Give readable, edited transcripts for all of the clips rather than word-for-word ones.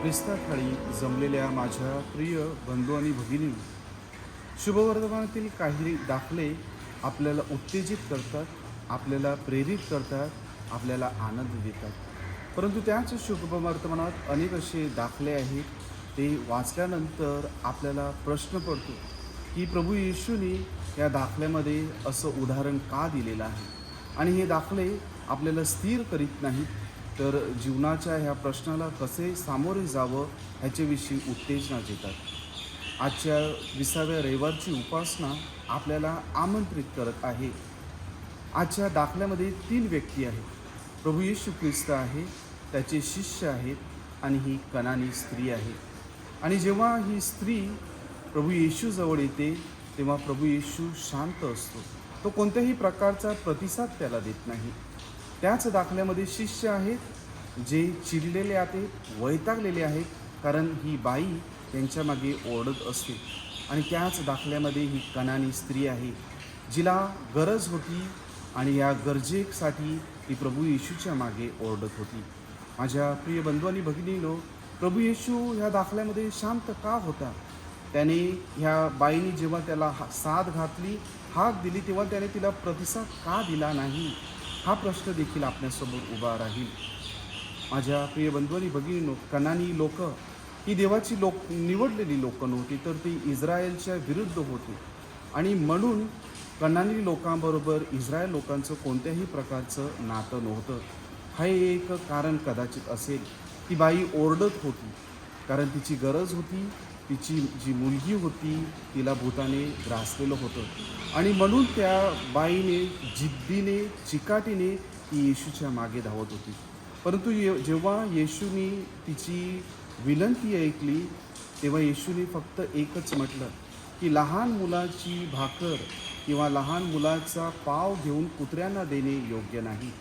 ख्रिस्ताखाली जमलेल्या माझ्या प्रिय बंधू आणि भगिनी, शुभवर्तमानातील काही दाखले आपल्याला उत्तेजित करतात, आपल्याला प्रेरित करतात, आपल्याला आनंद देतात. परंतु त्याच शुभवर्तमानात अनेक असे दाखले आहेत, ते वाचल्यानंतर आपल्याला प्रश्न पडतो की प्रभू येशूने या दाखल्यामध्ये असं उदाहरण का दिलेलं आहे. आणि हे दाखले आपल्याला स्थिर करीत नाहीत, तर जीवनाच्या ह्या प्रश्नाला कसे सामोरे जावं ह्याच्याविषयी उत्तेजना देतात. आजच्या 20व्या रविवारची उपासना आपल्याला आमंत्रित करत आहे. आजच्या दाखल्यामध्ये 3 व्यक्ती आहेत. प्रभू येशू ख्रिस्त आहे, त्याचे शिष्य आहेत आणि ही कनानी स्त्री आहे. आणि जेव्हा ही स्त्री प्रभू येशूजवळ येते तेव्हा प्रभू येशू शांत असतो. तो कोणत्याही प्रकारचा प्रतिसाद त्याला देत नाही. त्याच दाखल्यामध्ये शिष्य आहेत जे चिडलेले आहेत, वैतागलेले आहेत, कारण ही बाई त्यांच्या मागे ओरडत असते. आणि त्याच दाखल्यामध्ये ही कनानी स्त्री आहे, जिला गरज होती आणि या गरजेसाठी ती प्रभू येशूच्या मागे ओरडत होती. माझ्या प्रिय बंधू आणि भगिनींनो, प्रभू येशू ह्या दाखल्यामध्ये शांत का होता? त्याने ह्या बाईने जेव्हा त्याला साद घातली, हाक दिली, तेव्हा त्याने तिला प्रतिसाद का दिला नाही? हा प्रश्न देखील आपल्यासमोर उभा राहील. माझ्या प्रिय बंधू आणि भगिनींनो, कनानी लोक ही देवाची निवडलेली लोक नव्हती, तर ती इस्रायलच्या विरुद्ध होती. आणि म्हणून कनानी लोकांबरोबर इस्रायल लोकांचं कोणत्याही प्रकारचं नातं नव्हतं. हे एक कारण कदाचित असेल. ती बाई ओरडत होती कारण तिची गरज होती. तिची जी मुलगी होती तिला भूताने ग्रासलेलं होतं आणि म्हणून त्या बाईने जिद्दीने, चिकाटीने ती येशूच्या मागे धावत होती. परंतु जेव्हा येशूने तिची विनंती ऐकली, तेव्हा येशूने फक्त एकच म्हटलं की लहान मुलाची भाकर किंवा लहान मुलाचा पाव घेऊन कुत्र्यांना देणे योग्य नाही.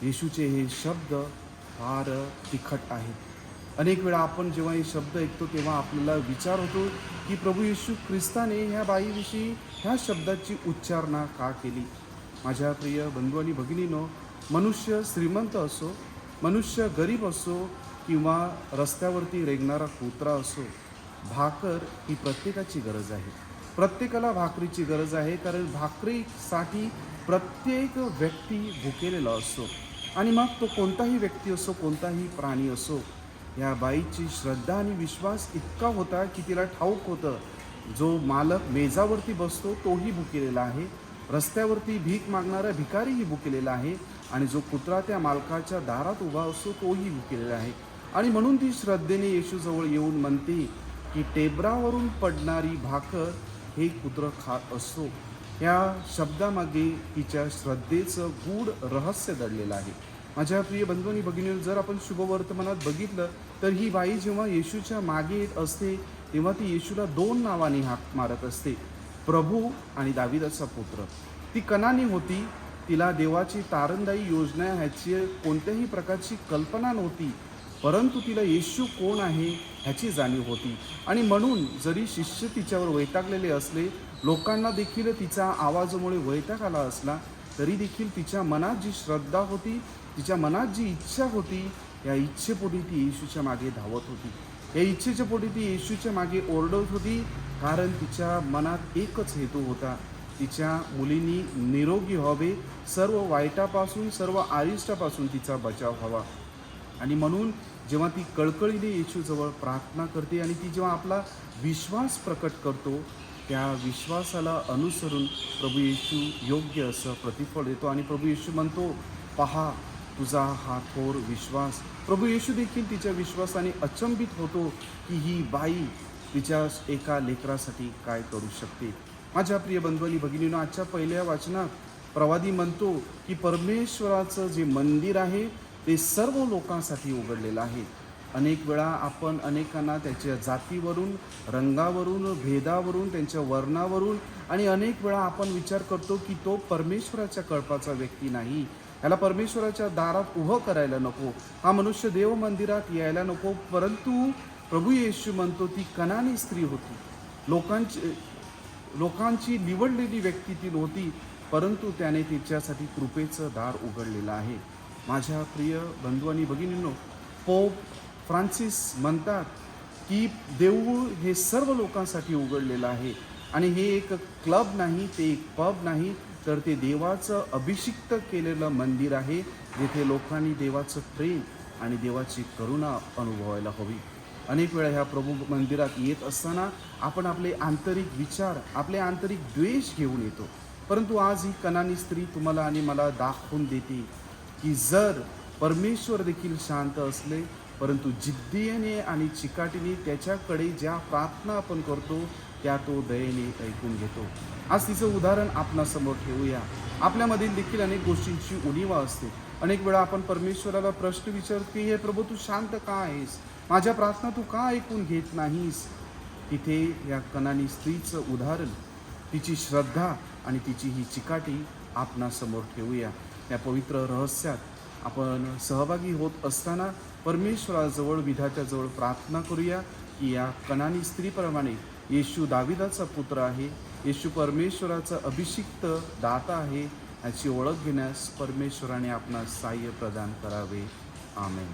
येशूचे हे शब्द फार तिखट आहेत. अनेक वेळा आपण जेव्हा हे शब्द ऐकतो तेव्हा आपल्याला विचार होतो की प्रभू येशू ख्रिस्ताने ह्या बाईविषयी ह्या शब्दाची उच्चारणा का केली? माझ्या प्रिय बंधू आणि भगिनींनो, मनुष्य श्रीमंत असो, मनुष्य गरीब असो किंवा रस्त्यावरती रेंगणारा कुत्रा असो, भाकर ही प्रत्येकाची गरज आहे. प्रत्येकाला भाकरीची गरज आहे, कारण भाकरीसाठी प्रत्येक व्यक्ती भुकेलेला असतो. आणि मग तो कोणताही व्यक्ती असो, कोणताही प्राणी असो. या बाईची श्रद्धा आणि विश्वास इतका होता की तिला ठाऊक होतं, जो मालक मेजावरती बसतो तोही भुकेलेला आहे, रस्त्यावरती भीक मागणारा भिकारीही भुकेलेला आहे आणि जो कुत्रा त्या मालकाच्या दारात उभा असतो तोही भुकेलेला आहे. आणि म्हणून ती श्रद्धेने येशूजवळ येऊन म्हणते की टेबरावरून पडणारी भाकर हे कुत्रं खात असतो. या शब्दामागे तिच्या श्रद्धेचं गूढ रहस्य दडलेलं आहे. माझ्या प्रिय बंधू आणि भगिनींनो, जर आपण शुभवर्तमानात बघितलं तर ही बाई जेव्हा येशूच्या मागे येत असते तेव्हा ती येशूला 2 नावाने हाक मारत असते, प्रभू आणि दाविदाचा पुत्र. ती कनानी होती, तिला देवाची तारणदायी योजना ह्याची कोणत्याही प्रकारची कल्पना नव्हती, परंतु तिला येशू कोण आहे ह्याची जाणीव होती. आणि म्हणून जरी शिष्य तिच्यावर वैतागलेले असले, लोकांना देखील तिचा आवाजामुळे वैताग आला असला, तरी देखील तिच्या मनात जी श्रद्धा होती, तिच्या मनात जी इच्छा होती, या इच्छेपोटी ती येशूच्या मागे धावत होती. या इच्छेच्या पोटी ती येशूच्या मागे ओरडत होती, कारण तिच्या मनात एकच हेतू होता, तिच्या मुलींनी निरोगी व्हावे, सर्व वाईटापासून, सर्व अरिष्टापासून तिचा बचाव व्हावा. आणि म्हणून जेव्हा ती कळकळीने येशूजवळ प्रार्थना करते आणि ती जेव्हा आपला विश्वास प्रकट करतो, त्या विश्वासाला अनुसरून प्रभू येशू योग्य असं प्रतिफळ देतो. आणि प्रभू येशू म्हणतो, पहा तुझा हा थोर विश्वास. प्रभू येशू देखील तिच्या विश्वासाने अचंबित होतो की ही बाई तिच्या एका लेकरासाठी काय करू शकते. माझ्या प्रिय बंधू आणि भगिनींनो, आजच्या पहिल्या वाचनात प्रवादी म्हणतो की परमेश्वराचं जे मंदिर आहे ते सर्व लोकांसाठी उघडलेलं आहे. अनेक वेळा आपण अनेकांना त्याच्या जातीवरून, रंगावरून, भेदावरून, त्यांच्या वर्णावरून आणि अनेक वेळा आपण विचार करतो की तो परमेश्वराच्या कळपाचा व्यक्ती नाही, ह्याला परमेश्वराच्या दारात उभं करायला नको, हा मनुष्य देव मंदिरात यायला नको. परंतु प्रभू येशू म्हणतो ती कनानी स्त्री होती, लोकांची निवडलेली व्यक्ती ती नव्हती, परंतु त्याने तिच्यासाठी कृपेचं दार उघडलेलं आहे. माझ्या प्रिय बंधू आणि भगिनींनो, पोप फ्रान्सिस म्हणतात की देऊळ हे सर्व लोकांसाठी उघडलेलं आहे आणि हे एक क्लब नाही, ते एक पब नाही, तर ते देवाचं अभिषिक्त केलेलं मंदिर आहे, जिथे लोकांनी देवाचं प्रेम आणि देवाची करुणा अनुभवायला हवी. अनेक वेळा ह्या प्रभू मंदिरात येत असताना आपण आपले आंतरिक विचार, आपले आंतरिक द्वेष घेऊन येतो. परंतु आज ही कनानी स्त्री तुम्हाला आणि मला दाखवून देते की जर परमेश्वर देखील शांत असले, परंतु जिद्दीने आणि चिकाटीने त्याच्याकडे ज्या प्रार्थना आपण करतो त्या तो दयेने ऐकून घेतो. आज तिचं उदाहरण आपणासमोर ठेवूया. आपल्यामधील देखील अनेक गोष्टींची उणीवा असते. अनेक वेळा आपण परमेश्वराला प्रश्न विचारतो की हे प्रभू तू शांत का आहेस, माझ्या प्रार्थना तू का ऐकून घेत नाहीस. तिथे या कनानी स्त्रीचं उदाहरण, तिची श्रद्धा आणि तिची ही चिकाटी आपणासमोर ठेवूया. या पवित्र रहस्यात आपण सहभागी होत असताना परमेश्वराजवळ, विधात्याजवळ प्रार्थना करूया की या कनानी स्त्रीप्रमाणे येशू दाविदाचा पुत्र आहे, येशू परमेश्वराचा अभिषिक्त दाता आहे, याची ओळख घेण्यास परमेश्वराने आपणास सहाय्य प्रदान करावे. आमेन.